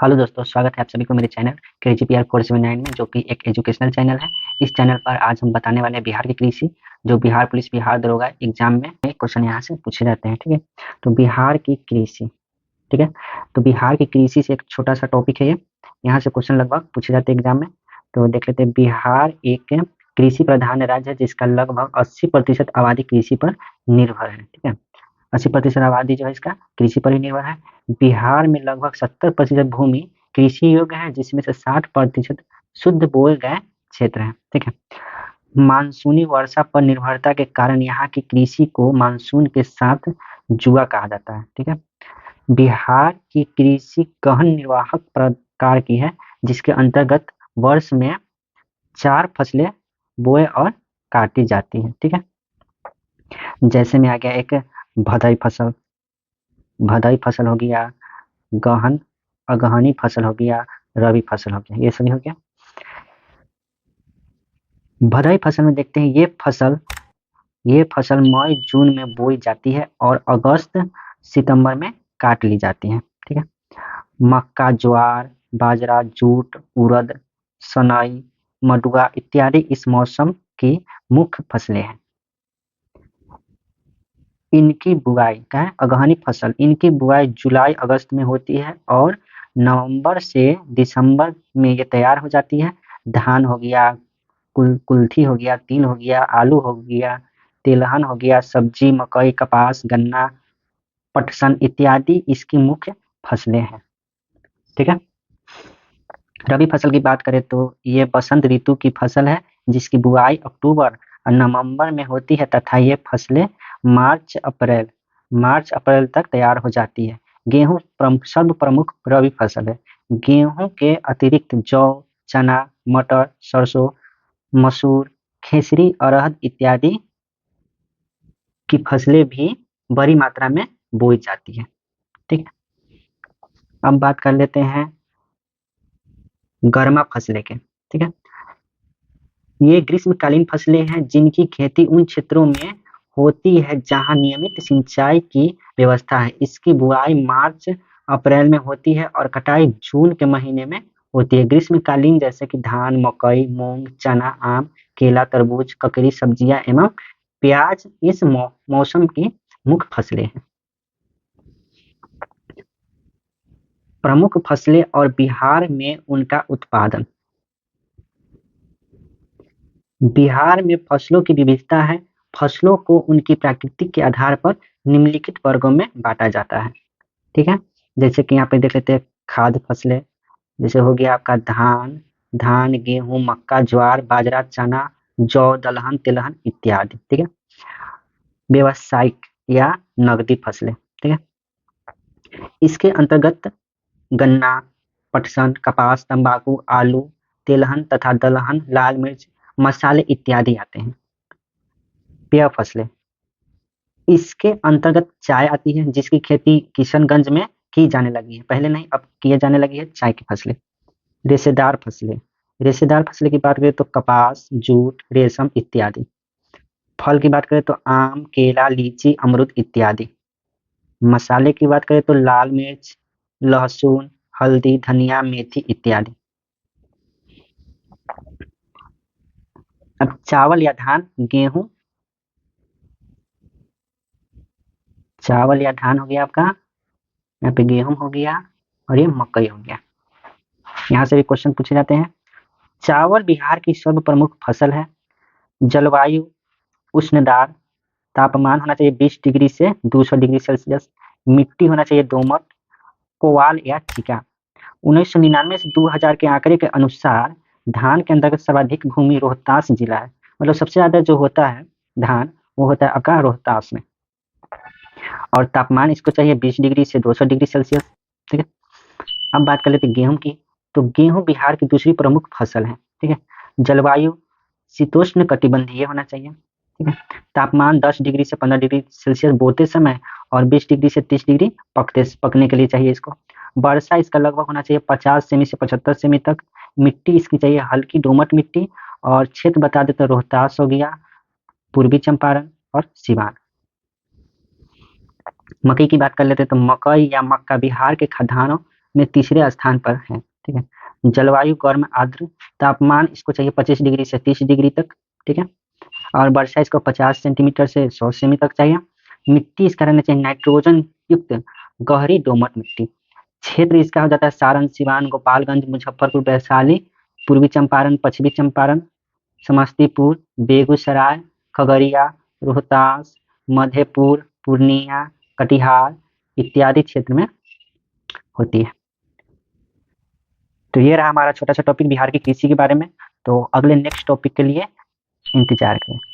Hello दोस्तों, स्वागत है आप सभी को मेरे चैनल KGPR 479 में, जो कि एक एजुकेशनल चैनल है। इस चैनल पर आज हम बताने वाले हैं बिहार की कृषि, जो बिहार पुलिस, बिहार दरोगा एग्जाम में क्वेश्चन यहाँ से पूछे जाते हैं। ठीक है, तो बिहार की कृषि, ठीक है, तो बिहार की कृषि से एक छोटा सा टॉपिक है ये। यहाँ से क्वेश्चन लगभग पूछे जाते हैं एग्जाम में। तो देख लेते हैं। बिहार एक कृषि प्रधान राज्य है जिसका लगभग 80% आबादी कृषि पर निर्भर है। ठीक है, 80% आबादी जो है इसका कृषि पर ही निर्भर है। बिहार में लगभग 70% भूमि कृषि योग्य है, जिसमें से 60% शुद्ध बोए गए क्षेत्र है। ठीक है, मानसूनी वर्षा पर निर्भरता के कारण यहाँ की कृषि को मानसून के साथ जुआ कहा जाता है। ठीक है, बिहार की कृषि गहन निर्वाहक प्रकार की है, जिसके अंतर्गत वर्ष में 4 फसलें बोए और काटी जाती है। ठीक है, जैसे में आ गया एक भदई फसल, भदई फसल हो गया, गहन अगहनी फसल हो गया, रबी फसल हो गया, ये सभी हो गया। भदई फसल में देखते हैं, ये फसल मई जून में बोई जाती है और अगस्त सितंबर में काट ली जाती है। ठीक है, मक्का, ज्वार, बाजरा, जूट, उड़द, सनई, मडुआ इत्यादि इस मौसम की मुख्य फसलें हैं। इनकी बुआई क्या है? अगहनी फसल, इनकी बुआई जुलाई अगस्त में होती है और नवंबर से दिसंबर में ये तैयार हो जाती है। धान हो गया, कुल्थी हो गया, तिल हो गया, आलू हो गया, तिलहन हो गया, सब्जी, मकई, कपास, गन्ना, पटसन इत्यादि इसकी मुख्य फसलें हैं। ठीक है, रबी फसल की बात करें तो ये बसंत ऋतु की फसल है, जिसकी बुआई अक्टूबर और नवंबर में होती है तथा ये फसलें मार्च अप्रैल तक तैयार हो जाती है। गेहूं सर्व प्रमुख रबी फसल है। गेहूं के अतिरिक्त जौ, चना, मटर, सरसों, मसूर, खेसरी, अरहर इत्यादि की फसलें भी बड़ी मात्रा में बोई जाती है। ठीक है, अब बात कर लेते हैं गर्मा फसलें के। ठीक है, ये ग्रीष्मकालीन फसलें हैं जिनकी खेती उन क्षेत्रों में होती है जहां नियमित सिंचाई की व्यवस्था है। इसकी बुआई मार्च अप्रैल में होती है और कटाई जून के महीने में होती है। ग्रीष्मकालीन जैसे कि धान, मकई, मूंग, चना, आम, केला, तरबूज, ककड़ी, सब्जियां एवं प्याज इस मौसम की मुख्य फसलें हैं। प्रमुख फसलें और बिहार में उनका उत्पादन। बिहार में फसलों की विविधता है। फसलों को उनकी प्रकृति के आधार पर निम्नलिखित वर्गों में बांटा जाता है। ठीक है, जैसे कि यहाँ पे देख लेते हैं खाद्य फसलें। जैसे हो गया आपका धान, गेहूं, मक्का, ज्वार, बाजरा, चना, जौ, दलहन, तिलहन इत्यादि। ठीक है, व्यावसायिक या नगदी फसलें। ठीक है, इसके अंतर्गत गन्ना, पटसन, कपास, तंबाकू, आलू, तिलहन तथा दलहन, लाल मिर्च, मसाले इत्यादि आते हैं। पेय फसलें, इसके अंतर्गत चाय आती है, जिसकी खेती किशनगंज में की जाने लगी है। पहले नहीं, अब किए जाने लगी है चाय की फसलें। रेशेदार फसलें, रेशेदार फसलें की बात करें तो कपास, जूट, रेशम इत्यादि। फल की बात करें तो आम, केला, लीची, अमरूद इत्यादि। मसाले की बात करें तो लाल मिर्च, लहसुन, हल्दी, धनिया, मेथी इत्यादि। अब चावल या धान, गेहूं, चावल या धान हो गया आपका, यहाँ पे गेहूं हो गया और ये मकई हो गया। यहाँ से भी क्वेश्चन पूछे जाते हैं। चावल बिहार की सर्व प्रमुख फसल है। जलवायु उष्णदार, तापमान होना चाहिए 20 डिग्री से 200 डिग्री सेल्सियस, मिट्टी होना चाहिए दोमट, कोवाल या चिका। 1999 से 2000 के आंकड़े के अनुसार धान के अंतर्गत सर्वाधिक भूमि रोहतास जिला है। मतलब सबसे ज्यादा जो होता है धान, वो होता है आपका रोहतास में। और तापमान इसको चाहिए 20 डिग्री से 200 डिग्री सेल्सियस। ठीक है, अब बात कर लेते हैं गेहूं की। तो गेहूं बिहार की दूसरी प्रमुख फसल है। ठीक है, जलवायु शीतोष्ण कटिबंधीय होना चाहिए। ठीक है, तापमान 10 डिग्री से 15 डिग्री सेल्सियस बोते समय और 20 डिग्री से 30 डिग्री पकने के लिए चाहिए इसको। वर्षा इसका लगभग होना चाहिए 50 सेमी से 75 सेमी तक। मिट्टी इसकी चाहिए हल्की दोमट मिट्टी। और क्षेत्र बता देते रोहतास हो गया, पूर्वी चंपारण और सिवान। मकई की बात कर लेते हैं तो मकई या मक्का बिहार के खाद्यान्नों में तीसरे स्थान पर है। ठीक है। जलवायु गर्म आर्द्र, तापमान इसको चाहिए 25 डिग्री से 30 डिग्री तक। ठीक है। और वर्षा इसको 50 सेंटीमीटर से 100 सेमी तक चाहिए। मिट्टी इसका रहना चाहिए नाइट्रोजन युक्त गहरी दोमट मिट्टी। क्षेत्र इसका हो जाता है सारण, सिवान, गोपालगंज, मुजफ्फरपुर, वैशाली, पूर्वी चंपारण, पश्चिमी चंपारण, समस्तीपुर, बेगूसराय, खगड़िया, रोहतास, मधेपुर, पूर्णिया, कटिहार इत्यादि क्षेत्र में होती है। तो ये रहा हमारा छोटा सा टॉपिक बिहार की कृषि के बारे में। तो अगले नेक्स्ट टॉपिक के लिए इंतजार करें।